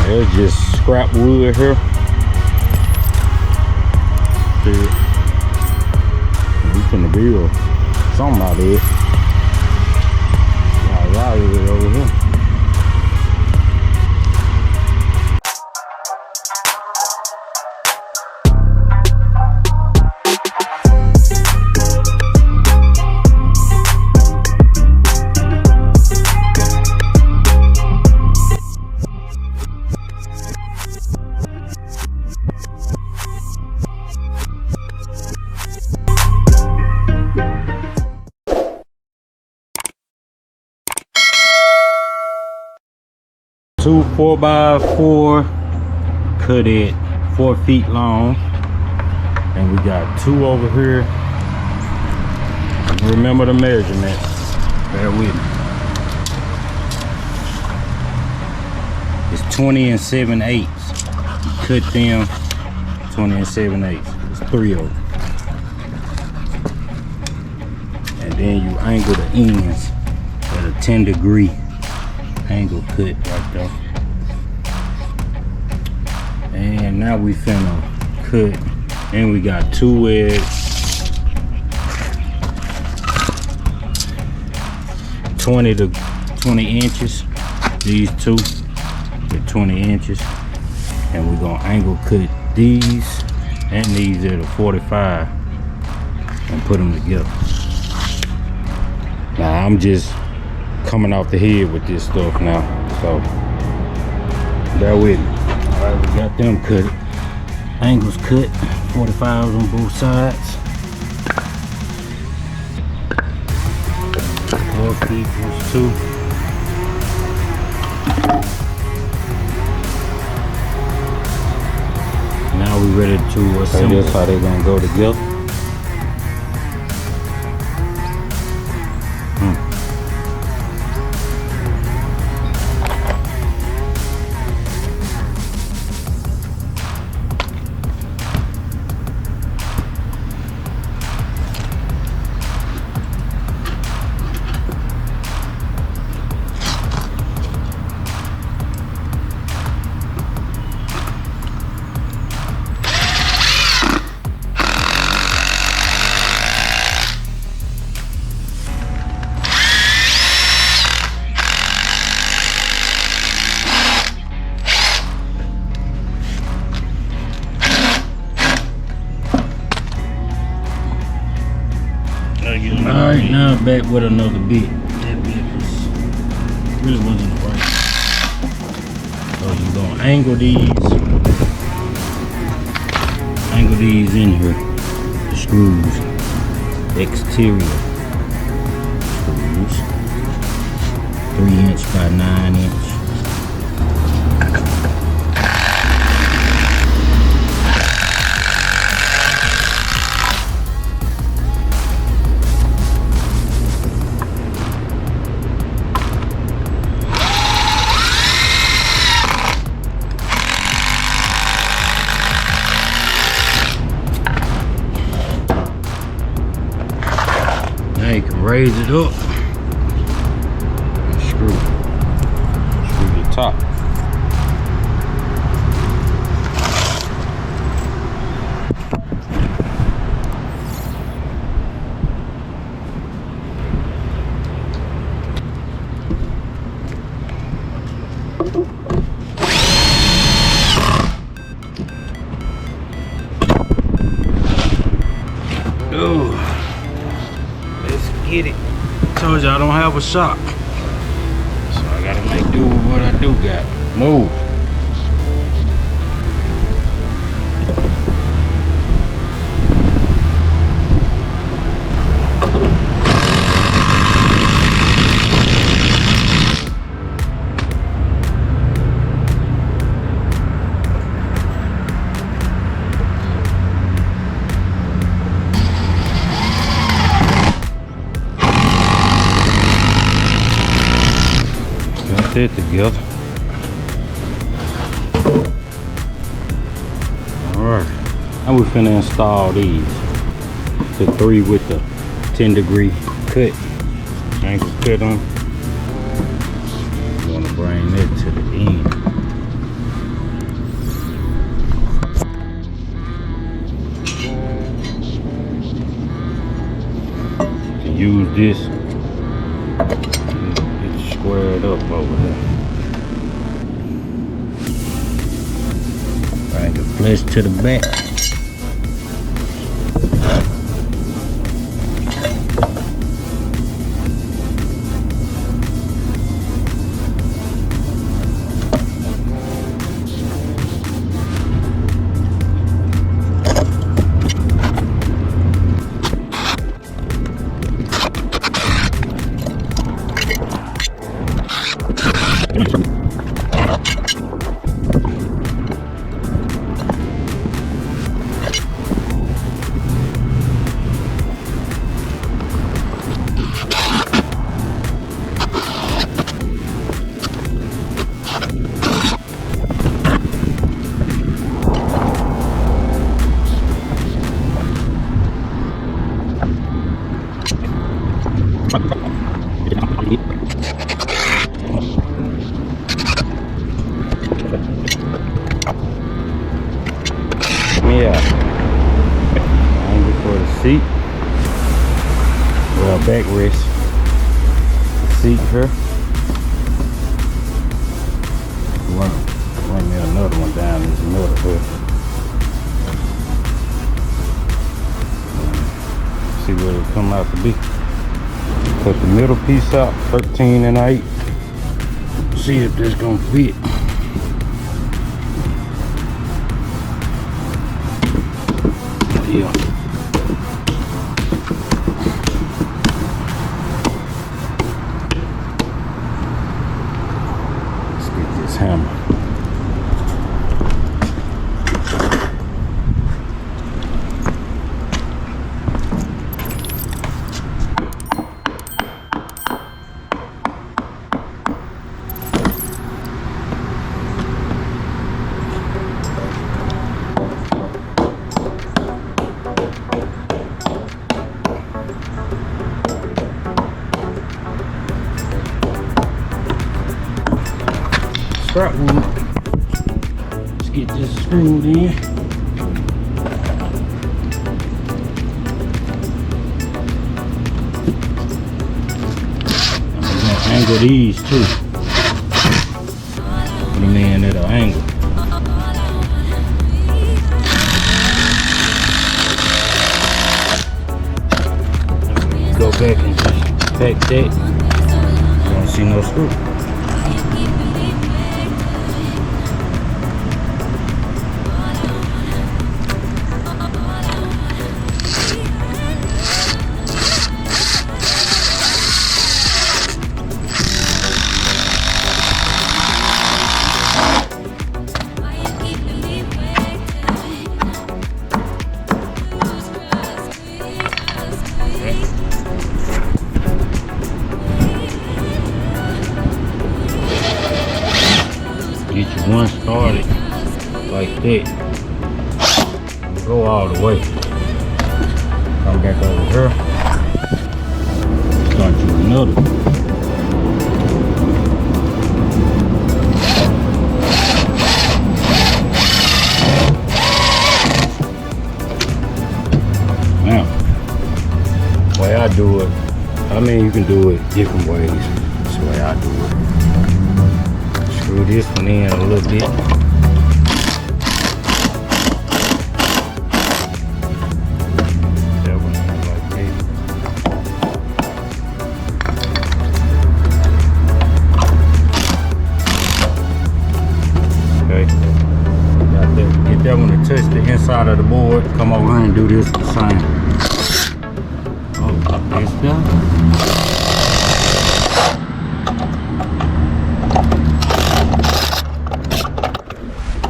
There's just scrap wood here. We finna build something out of it. Y'all over here. Two 4x4 cut it 4 feet long, and we got two over here. Remember the measurement, bear with me. It's 20 and 7/8. Cut them 20 and 7/8. It's 3 of them, and then you angle the ends at a 10-degree angle cut right there. And now we finna cut, and we got two edges, 20 to 20 inches. These two at 20 inches, and we're gonna angle cut these and these at a 45 and put them together. Now I'm just coming off the head with this stuff now, so bear with me. All right, we got them cut, angles cut, 45s on both sides. 4 equals 2. Now we ready to assemble. That's how they're gonna go together. Alright, now back with another bit. That bit really wasn't right. So you're gonna angle these in here. The screws, exterior screws, 3" by 9". You can raise it up and screw the top. Oh. Get it. Told you I don't have a shock, so I gotta make do with what I do got. Move. It together. Alright, now we're finna install these. The 3 with the 10-degree cut. Angle cut on. You wanna bring that to the end. this. It's squared up over there. Bring the flush to the back. Yeah, angle for the seat, well, backrest seat here. Run me another one down this middle here. See what it come out to be. Cut the middle piece out, 13 and 8. See if this gonna fit. Yeah. Let's get this hammer. Strap one. Let's get this screwed in. And we're gonna angle these too. Put them in at an angle. Go back and just pack that. You don't see no screw. Get you one started like that. Go all the way. Come back over here. Start you another. Now, the way I do it, I mean you can do it different ways. That's the way I do it. Screw this one in a little bit. That one in like this. Okay. Got that. Get that one to touch the inside of the board. Come over here and do this the same. Oh, this down.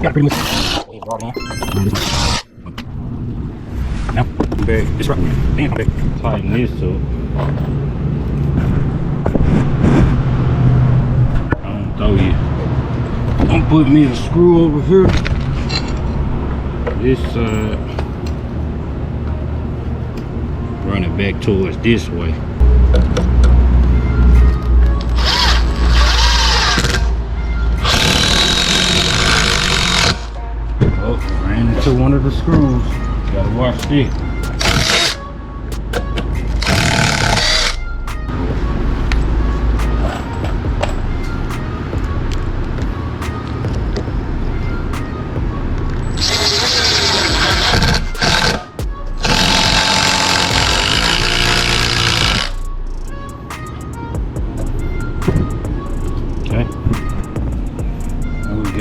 Yeah, pretty much. Now, back. It's right. Damn, back. Tighten this up. I'm gonna throw you. I'm gonna put me a screw over here. This side. Run it back towards this way. Into one of the screws. Gotta watch this.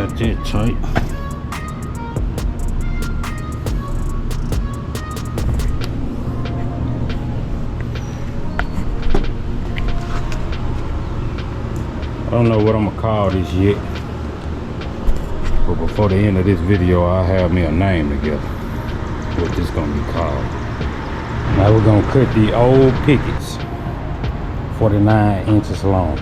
got that tight. I don't know what I'm gonna call this yet, but before the end of this video, I'll have me a name together. What this gonna be called. Now we're gonna cut the old pickets, 49 inches long.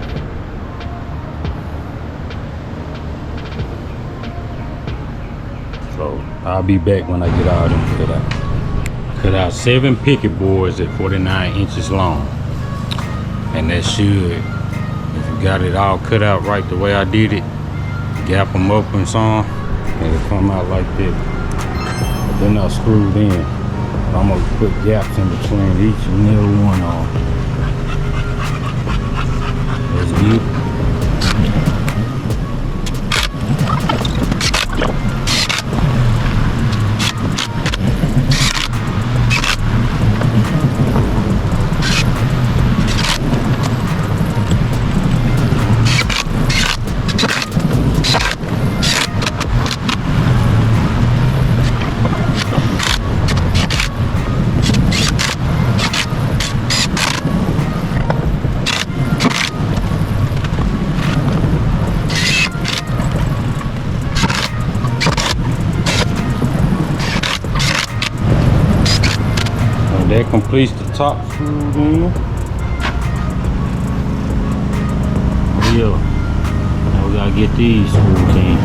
So I'll be back when I get all them cut out. Cut out 7 picket boards at 49 inches long, and that should, if you got it all cut out right the way I did it, gap them up and some, it'll come out like this. But they're not screwed in. I'm gonna put gaps in between each and every one on. That's good. That completes the top screw in. Yeah. Now we gotta get these screws in.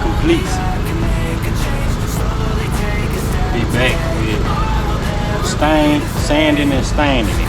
Completes. Be back with sanding and staining it.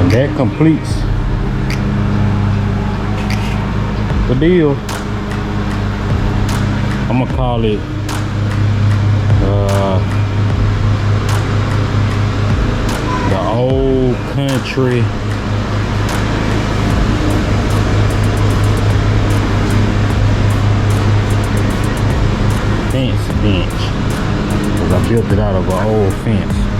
And that completes the deal. I'm gonna call it the old country fence bench, because I built it out of an old fence.